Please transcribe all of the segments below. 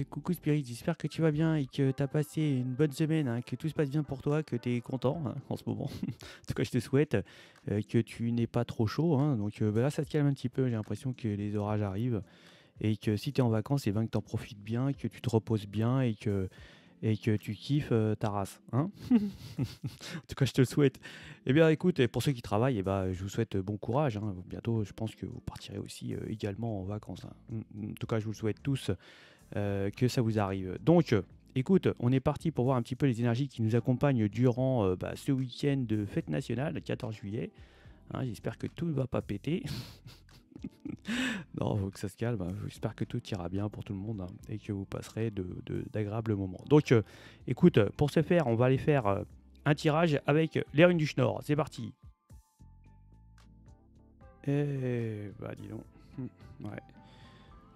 Coucou Spirit, j'espère que tu vas bien et que tu as passé une bonne semaine, hein, que tout se passe bien pour toi, que tu es content hein, en ce moment. En tout cas, je te souhaite que tu n'aies pas trop chaud, hein. Donc bah là, ça se calme un petit peu. J'ai l'impression que les orages arrivent et que si tu es en vacances, et ben, que tu en profites bien, que tu te reposes bien et que tu kiffes ta race. Hein. En tout cas, je te le souhaite. Eh bien, écoute, et pour ceux qui travaillent, eh ben, je vous souhaite bon courage, hein. Bientôt, je pense que vous partirez aussi également en vacances, hein. En tout cas, je vous le souhaite tous que ça vous arrive. Donc, écoute, on est parti pour voir un petit peu les énergies qui nous accompagnent durant ce week-end de fête nationale, le 14 juillet. Hein, j'espère que tout ne va pas péter. Non, faut que ça se calme, hein. J'espère que tout ira bien pour tout le monde hein, et que vous passerez d'agréables moments. Donc, écoute, pour ce faire, on va aller faire un tirage avec les runes du Schnorr. C'est parti. Et bah dis donc. Ouais.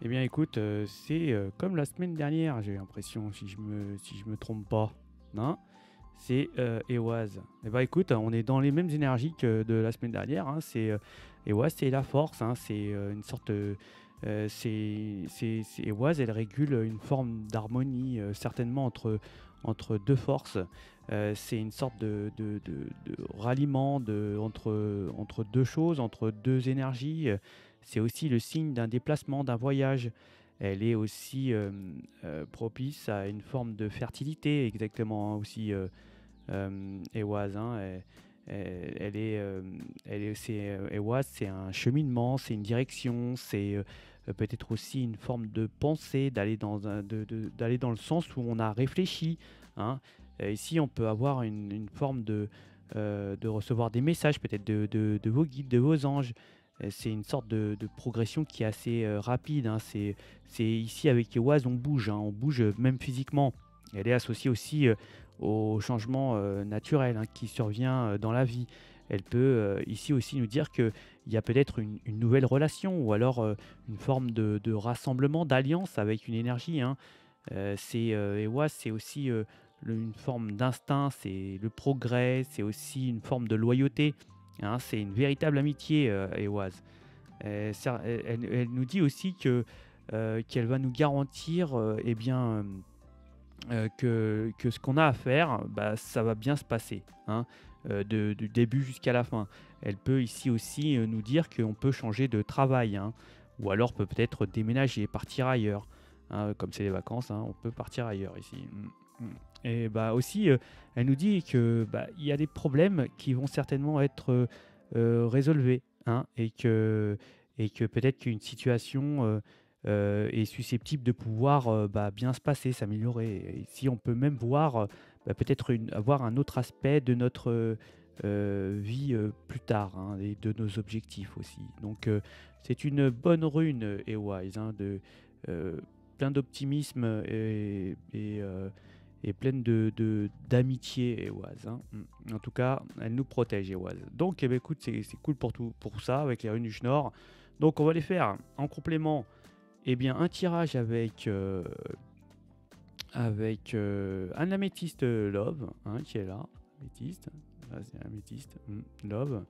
Eh bien écoute, c'est comme la semaine dernière, j'ai l'impression, si je me trompe pas. Non, c'est Ewaz. Eh bien écoute, on est dans les mêmes énergies que de la semaine dernière, hein. C'est Ewaz, c'est la force, hein. C'est une sorte. Ewaz, elle régule une forme d'harmonie, certainement entre deux forces. C'est une sorte de ralliement entre deux choses, entre deux énergies. C'est aussi le signe d'un déplacement, d'un voyage. Elle est aussi propice à une forme de fertilité, exactement hein, aussi, Ewaz. Hein. Ewaz, c'est un cheminement, c'est une direction, c'est peut-être aussi une forme de pensée, d'aller dans le sens où on a réfléchi. Hein. Ici, on peut avoir une forme de recevoir des messages, peut-être de vos guides, de vos anges. C'est une sorte de progression qui est assez rapide. Hein. C'est ici avec Ewaz, on bouge même physiquement. Elle est associée aussi au changement naturel hein, qui survient dans la vie. Elle peut ici aussi nous dire qu'il y a peut-être une nouvelle relation ou alors une forme de rassemblement, d'alliance avec une énergie. Hein. Ewaz, c'est aussi une forme d'instinct, c'est le progrès, c'est aussi une forme de loyauté. Hein, c'est une véritable amitié, Ewaz. Elle nous dit aussi qu'elle va nous garantir eh bien, que ce qu'on a à faire, bah, ça va bien se passer, hein, du début jusqu'à la fin. Elle peut ici aussi nous dire qu'on peut changer de travail, hein, ou alors peut-être déménager, partir ailleurs. Hein, comme c'est les vacances, hein, on peut partir ailleurs ici. Et bah aussi, elle nous dit que bah, il y a des problèmes qui vont certainement être résolvés, hein, et que peut-être qu'une situation est susceptible de pouvoir bah, bien se passer, s'améliorer. Et ici, on peut même voir bah, peut-être avoir un autre aspect de notre vie plus tard, hein, et de nos objectifs aussi. Donc, c'est une bonne rune, Ewise, hein, euh, plein d'optimisme et pleine d'amitié, Ewaz. Hein. En tout cas, elle nous protège, Ewaz. Donc, eh ben, écoute, c'est cool pour ça, avec les runes du Schnorr. Donc, on va les faire en complément. Eh bien, un tirage avec un améthyste Love, hein, qui est là. Améthyste, là, c'est améthyste Love,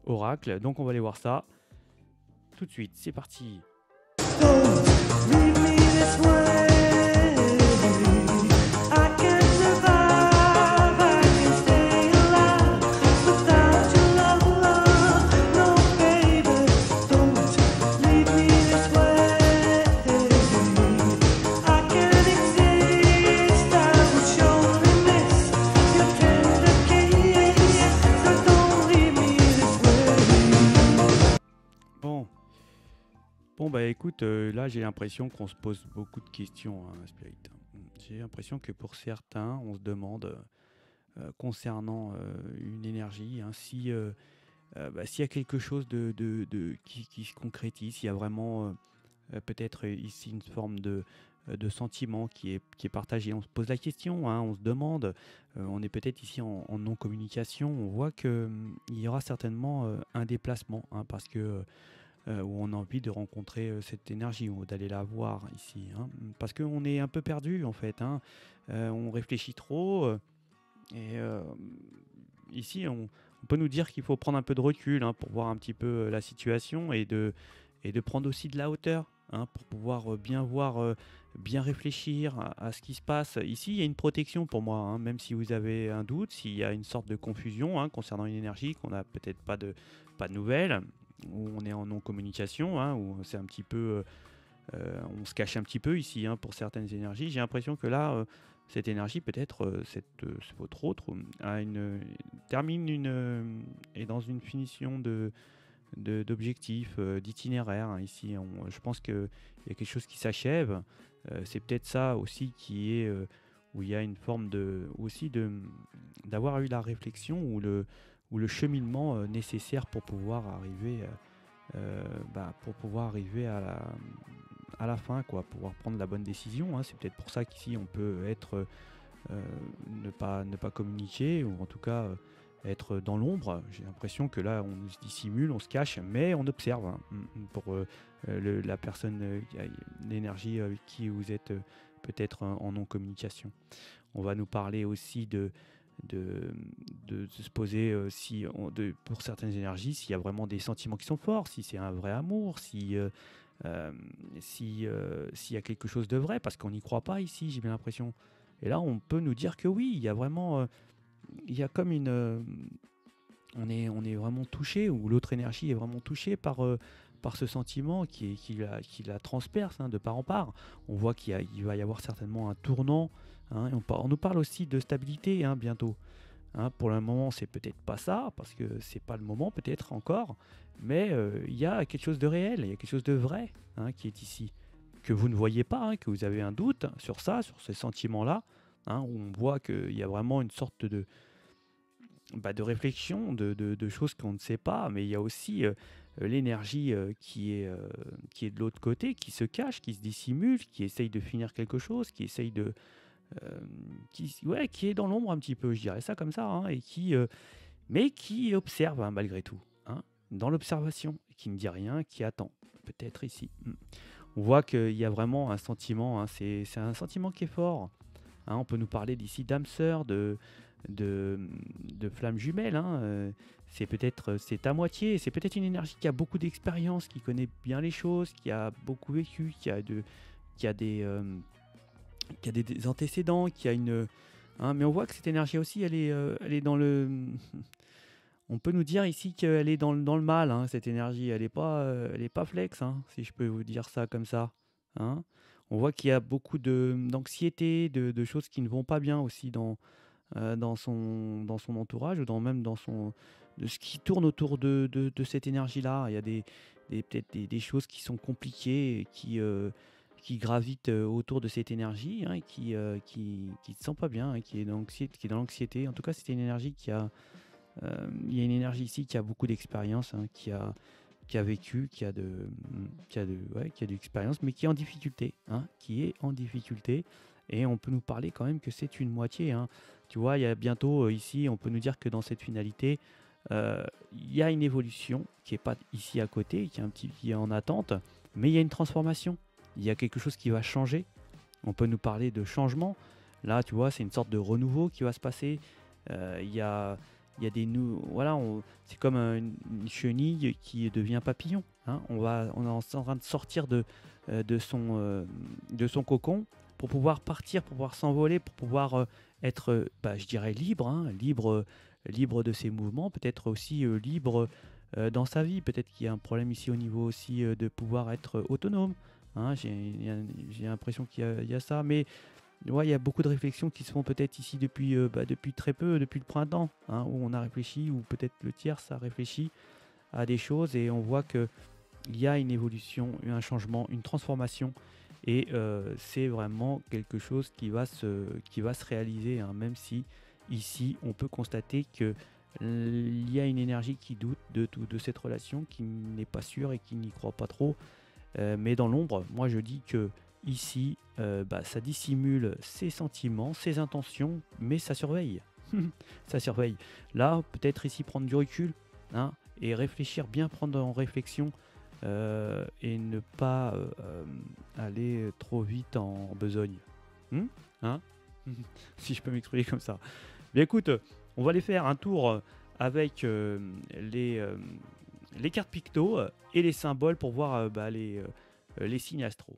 Oracle. Donc, on va aller voir ça tout de suite. C'est parti. Bon. Bon, bah écoute, là j'ai l'impression qu'on se pose beaucoup de questions, hein, Spirit. J'ai l'impression que pour certains, on se demande concernant une énergie, hein, si bah, s'il y a quelque chose qui se concrétise, s'il y a vraiment peut-être ici une forme de sentiment qui est partagé. On se pose la question, hein, on se demande, on est peut-être ici en non-communication, on voit qu'il y aura certainement un déplacement, hein, parce que où on a envie de rencontrer cette énergie ou d'aller la voir ici. Hein, parce qu'on est un peu perdu en fait. Hein, on réfléchit trop. Et ici, on peut nous dire qu'il faut prendre un peu de recul hein, pour voir un petit peu la situation et de prendre aussi de la hauteur hein, pour pouvoir bien voir bien réfléchir à ce qui se passe. Ici, il y a une protection pour moi, hein, même si vous avez un doute, s'il y a une sorte de confusion, hein, concernant une énergie, qu'on n'a peut-être pas de nouvelles, où on est en non-communication, hein, où c'est un petit peu, on se cache un petit peu ici, hein, pour certaines énergies. J'ai l'impression que là, cette énergie, peut-être, votre autre, termine est dans une finition d'objectifs, d'itinéraire, hein, ici. Je pense qu'il y a quelque chose qui s'achève. C'est peut-être ça aussi qui est, où il y a une forme d'avoir eu la réflexion ou le cheminement nécessaire pour pouvoir arriver, à la fin, quoi, pouvoir prendre la bonne décision, hein. C'est peut-être pour ça qu'ici on peut être, ne pas communiquer, ou en tout cas être dans l'ombre. J'ai l'impression que là on se dissimule, on se cache, mais on observe, hein, pour la personne, l'énergie avec qui vous êtes, peut-être en non-communication. On va nous parler aussi de, de se poser, pour certaines énergies, s'il y a vraiment des sentiments qui sont forts, si c'est un vrai amour, s'il y a quelque chose de vrai, parce qu'on n'y croit pas ici, j'ai bien l'impression. Et là, on peut nous dire que oui, il y a vraiment, il y a comme on est vraiment touché, ou l'autre énergie est vraiment touchée par ce sentiment qui la transperce, hein, de part en part. On voit il va y avoir certainement un tournant, hein, et on nous parle aussi de stabilité, hein, bientôt. Hein. Pour le moment, c'est peut-être pas ça, parce que c'est pas le moment, peut-être encore, mais il y a quelque chose de réel, il y a quelque chose de vrai, hein, qui est ici, que vous ne voyez pas, hein, que vous avez un doute sur ça, sur ces sentiments-là, hein, où on voit qu'il y a vraiment une sorte de réflexion, de choses qu'on ne sait pas, mais il y a aussi l'énergie, qui est de l'autre côté, qui se cache, qui se dissimule, qui essaye de finir quelque chose, qui essaye qui est dans l'ombre un petit peu, je dirais ça comme ça, hein, mais qui observe, hein, malgré tout, hein, dans l'observation, qui ne dit rien, qui attend, peut-être ici. On voit qu'il y a vraiment un sentiment, hein, c'est un sentiment qui est fort, hein. On peut nous parler d'ici d'âme sœur, de, de flammes jumelles, hein. C'est peut-être, c'est à moitié, c'est peut-être une énergie qui a beaucoup d'expérience, qui connaît bien les choses, qui a beaucoup vécu, qui a des antécédents, qui a une, hein, mais on voit que cette énergie aussi, elle est dans le, on peut nous dire ici qu'elle est dans le mal, hein, cette énergie, elle est pas flex, hein, si je peux vous dire ça comme ça, hein. On voit qu'il y a beaucoup d'anxiété, de choses qui ne vont pas bien aussi dans son entourage, ou même de ce qui tourne autour de cette énergie-là. Il y a peut-être des choses qui sont compliquées, et qui gravitent autour de cette énergie, hein, et qui ne sent pas bien, hein, qui est dans l'anxiété. En tout cas, c'est une énergie il y a une énergie ici qui a beaucoup d'expérience, hein, qui a vécu, qui a de l'expérience, mais qui est en difficulté, hein, qui est en difficulté. Et on peut nous parler quand même que c'est une moitié, hein. Tu vois, il y a bientôt, ici, on peut nous dire que dans cette finalité, il y a une évolution qui est pas ici à côté, qui est en attente, mais il y a une transformation. Il y a quelque chose qui va changer. On peut nous parler de changement. Là, tu vois, c'est une sorte de renouveau qui va se passer. Il y a des voilà, c'est comme une chenille qui devient papillon, hein. On est en train de sortir de son cocon pour pouvoir partir, pour pouvoir s'envoler, pour pouvoir être, je dirais libre, hein, libre de ses mouvements, peut-être aussi libre dans sa vie. Peut-être qu'il y a un problème ici au niveau aussi de pouvoir être autonome, hein. J'ai l'impression il y a ça, mais ouais, il y a beaucoup de réflexions qui se font peut-être ici depuis très peu, depuis le printemps, hein, où on a réfléchi, ou peut-être le tiers, ça réfléchit à des choses, et on voit qu'il y a une évolution, un changement, une transformation, et c'est vraiment quelque chose qui va se réaliser, hein, même si ici on peut constater que il y a une énergie qui doute de cette relation, qui n'est pas sûre et qui n'y croit pas trop. Mais dans l'ombre, moi je dis que ici, ça dissimule ses sentiments, ses intentions, mais ça surveille. Ça surveille. Là, peut-être ici prendre du recul, hein, et réfléchir, bien prendre en réflexion, et ne pas aller trop vite en besogne. Hein. Si je peux m'exprimer comme ça. Mais écoute, on va aller faire un tour avec les cartes picto et les symboles pour voir les signes astro.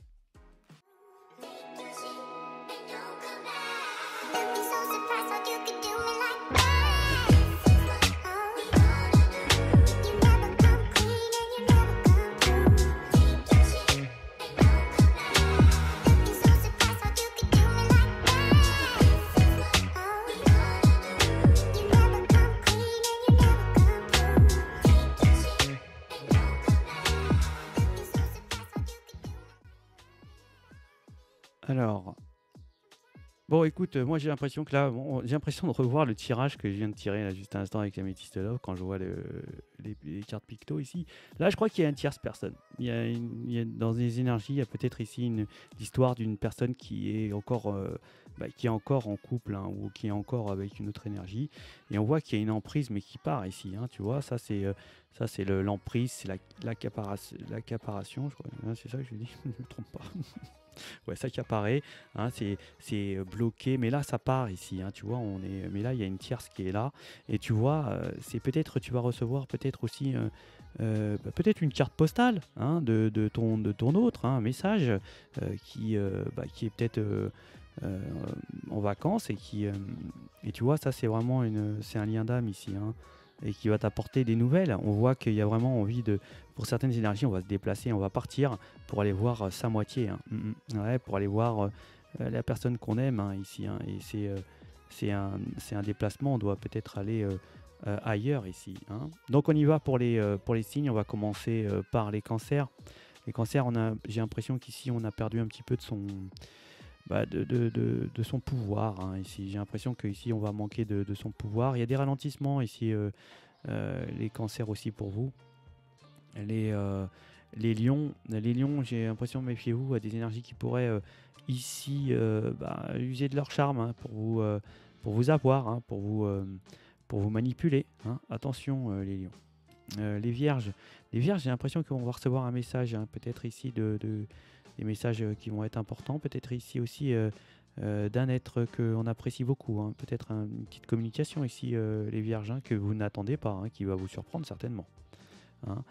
Alors, bon, écoute, moi j'ai l'impression que là, j'ai l'impression de revoir le tirage que je viens de tirer là juste à l'instant avec l'Améthyste Love quand je vois les cartes picto ici. Là, je crois qu'il y a une tierce personne. Dans les énergies, il y a peut-être ici l'histoire d'une personne qui est encore en couple, hein, ou qui est encore avec une autre énergie. Et on voit qu'il y a une emprise, mais qui part ici. Hein, tu vois, ça c'est l'emprise, c'est l'accaparation, je crois. Hein, c'est ça que je dis, je ne me trompe pas. Ouais, ça qui apparaît, hein, c'est bloqué, mais là ça part ici, hein, tu vois, mais là il y a une tierce qui est là, et tu vois, c'est peut-être, tu vas recevoir peut-être aussi, peut-être une carte postale, hein, de ton autre, hein, un message qui est peut-être euh, en vacances et tu vois, ça c'est vraiment c'est un lien d'âme ici, hein, et qui va t'apporter des nouvelles. On voit qu'il y a vraiment envie pour certaines énergies, on va se déplacer, on va partir pour aller voir sa moitié, hein. Ouais, pour aller voir la personne qu'on aime, hein, ici, hein. Et c'est un déplacement, on doit peut-être aller ailleurs ici, hein. Donc on y va pour les signes, on va commencer par les cancers. Les cancers, j'ai l'impression qu'ici on a perdu un petit peu de son pouvoir, hein, ici. J'ai l'impression qu'ici on va manquer de son pouvoir. Il y a des ralentissements ici, les cancers aussi pour vous. Les, euh, les lions, j'ai l'impression, méfiez-vous à des énergies qui pourraient ici user de leur charme, hein, pour vous avoir, hein, pour vous manipuler, hein. Attention, les lions. Les vierges, j'ai l'impression qu'on va recevoir un message, hein, peut-être ici des messages qui vont être importants, peut-être ici aussi d'un être qu'on apprécie beaucoup, hein, peut-être une petite communication ici, les vierges, hein, que vous n'attendez pas, hein, qui va vous surprendre certainement, hein.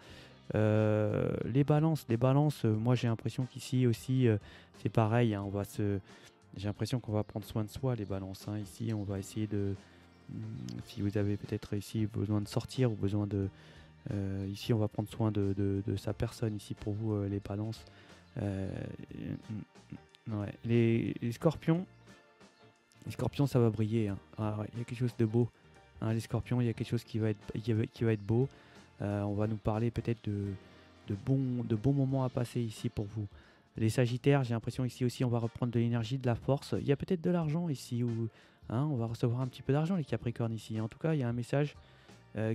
Les balances, moi j'ai l'impression qu'ici aussi c'est pareil, hein, j'ai l'impression qu'on va prendre soin de soi, les balances, hein. Ici on va essayer si vous avez peut-être ici besoin de sortir ou besoin ici on va prendre soin de sa personne ici pour vous, les balances. Euh, ouais. Les scorpions ça va briller, hein. Ah ouais, il y a quelque chose de beau, hein, les scorpions, il y a quelque chose qui va être beau. On va nous parler peut-être de bons moments à passer ici pour vous. Les Sagittaires, j'ai l'impression ici aussi on va reprendre de l'énergie, de la force. Il y a peut-être de l'argent ici, hein, on va recevoir un petit peu d'argent, les Capricornes ici. En tout cas, il y a un message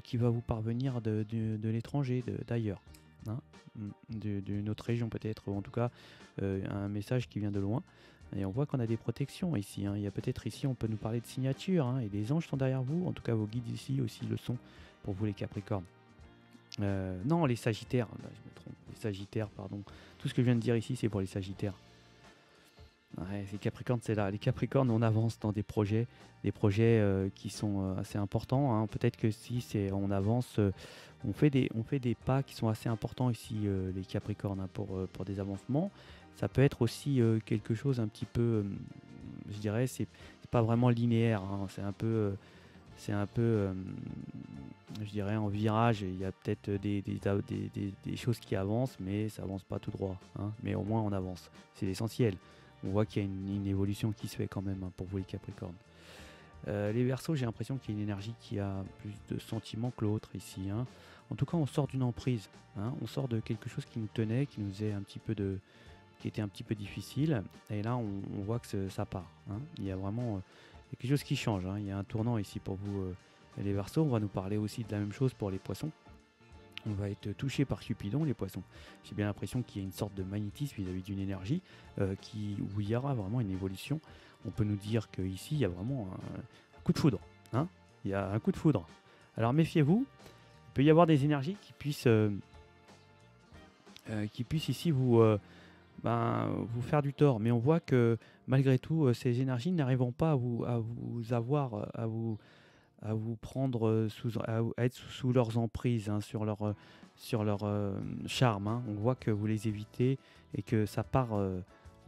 qui va vous parvenir de l'étranger, d'ailleurs, hein, d'une autre région peut-être, ou en tout cas un message qui vient de loin. Et on voit qu'on a des protections ici, hein. Il y a peut-être ici, on peut nous parler de signature, hein, et les anges sont derrière vous. En tout cas, vos guides ici aussi le sont pour vous, les Capricornes. Non, les Sagittaires, là, je me trompe. Les Sagittaires, pardon. Tout ce que je viens de dire ici, c'est pour les Sagittaires. Ouais, les Capricornes, c'est là. Les Capricornes, on avance dans des projets qui sont assez importants, hein. Peut-être que si on avance, on fait des pas qui sont assez importants ici, les Capricornes, hein, pour des avancements. Ça peut être aussi quelque chose un petit peu, je dirais, c'est pas vraiment linéaire, hein. C'est un peu, je dirais, en virage. Il y a peut-être des choses qui avancent, mais ça avance pas tout droit, hein. Mais au moins on avance. C'est l'essentiel. On voit qu'il y a une évolution qui se fait quand même, hein, pour vous, les Capricornes. Les Verseaux, j'ai l'impression qu'il y a une énergie qui a plus de sentiments que l'autre ici, hein. En tout cas, on sort d'une emprise, hein. On sort de quelque chose qui nous tenait, qui était un petit peu difficile. Et là, on voit que ça part, hein. Il y a vraiment il y a quelque chose qui change, hein. Il y a un tournant ici pour vous, les Verseaux. On va nous parler aussi de la même chose pour les Poissons. On va être touché par Cupidon, les Poissons. J'ai bien l'impression qu'il y a une sorte de magnétisme vis-à-vis d'une énergie où il y aura vraiment une évolution. On peut nous dire qu'ici, il y a vraiment un coup de foudre, hein. Il y a un coup de foudre. Alors méfiez-vous, il peut y avoir des énergies qui puissent ici vous faire du tort. Mais on voit que malgré tout, ces énergies n'arriveront pas à vous avoir, à vous prendre à être sous leurs emprises, hein, sur leur charme, hein. On voit que vous les évitez et que ça part.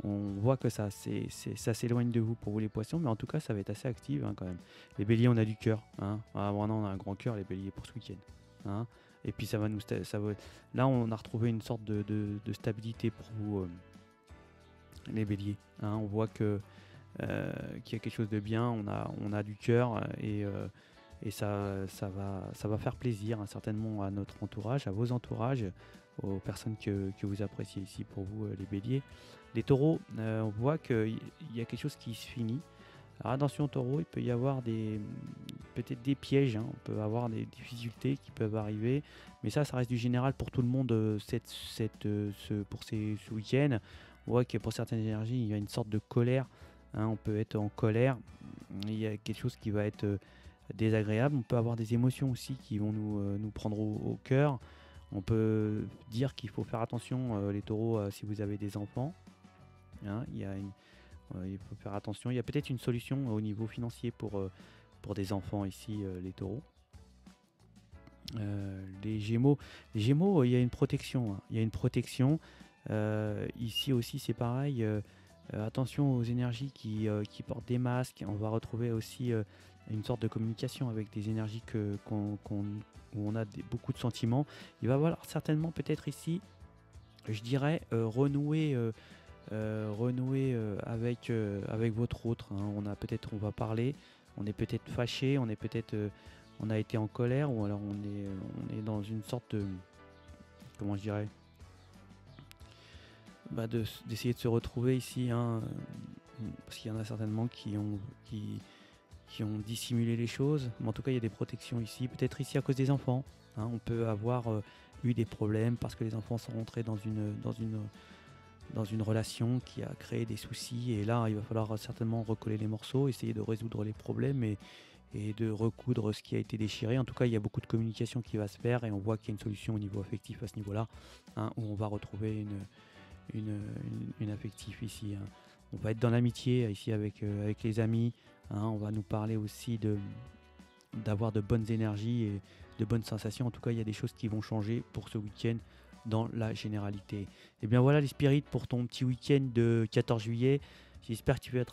On voit que ça s'éloigne de vous pour vous, les Poissons, mais en tout cas ça va être assez actif, hein, quand même. Les Béliers, on a du cœur, hein. Ah, vraiment, on a un grand cœur, les Béliers, pour ce week-end, hein. Et puis là on a retrouvé une sorte de stabilité pour vous, les Béliers, hein. On voit qu'il y a quelque chose de bien, on a du cœur, et ça va faire plaisir, hein, certainement à notre entourage, à vos entourages, aux personnes que vous appréciez ici pour vous, les Béliers. Les taureaux, on voit qu'il y a quelque chose qui se finit. Alors attention taureau, il peut y avoir peut-être des pièges, hein. On peut avoir des difficultés qui peuvent arriver, mais ça reste du général pour tout le monde ce week-end. On voit que pour certaines énergies, il y a une sorte de colère, hein. On peut être en colère, il y a quelque chose qui va être désagréable. On peut avoir des émotions aussi qui vont nous prendre au cœur. On peut dire qu'il faut faire attention, les taureaux, si vous avez des enfants, hein. Il faut faire attention. Il y a peut-être une solution au niveau financier pour des enfants ici, les taureaux. Les Gémeaux, il y a une protection, hein. Il y a une protection. Ici aussi, c'est pareil. Attention aux énergies qui portent des masques. On va retrouver aussi une sorte de communication avec des énergies où on a beaucoup de sentiments. Il va y avoir certainement peut-être ici, je dirais, renouer avec votre autre, hein. On va parler, on est peut-être fâché, on a été en colère, ou alors on est dans une sorte de, comment je dirais, d'essayer de se retrouver ici, hein, parce qu'il y en a certainement qui ont dissimulé les choses, mais en tout cas il y a des protections ici, peut-être ici à cause des enfants, hein. On peut avoir eu des problèmes parce que les enfants sont rentrés dans une relation qui a créé des soucis, et là il va falloir certainement recoller les morceaux, essayer de résoudre les problèmes et de recoudre ce qui a été déchiré. En tout cas, il y a beaucoup de communication qui va se faire, et on voit qu'il y a une solution au niveau affectif à ce niveau-là, hein, où on va retrouver une affectif ici, hein. On va être dans l'amitié ici avec les amis, hein. On va nous parler aussi d'avoir de bonnes énergies et de bonnes sensations. En tout cas, il y a des choses qui vont changer pour ce week-end dans la généralité. Et bien voilà les spirits pour ton petit week-end de 14 juillet. J'espère que tu vas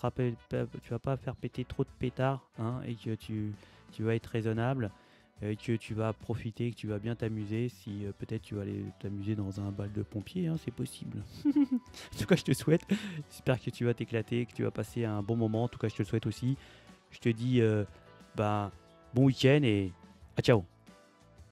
pas faire péter trop de pétards, hein, et que tu vas être raisonnable, que tu vas profiter, que tu vas bien t'amuser. Si peut-être tu vas aller t'amuser dans un bal de pompiers, hein, c'est possible. En tout cas, je te souhaite. J'espère que tu vas t'éclater, que tu vas passer un bon moment. En tout cas, je te le souhaite aussi. Je te dis bon week-end et à ciao.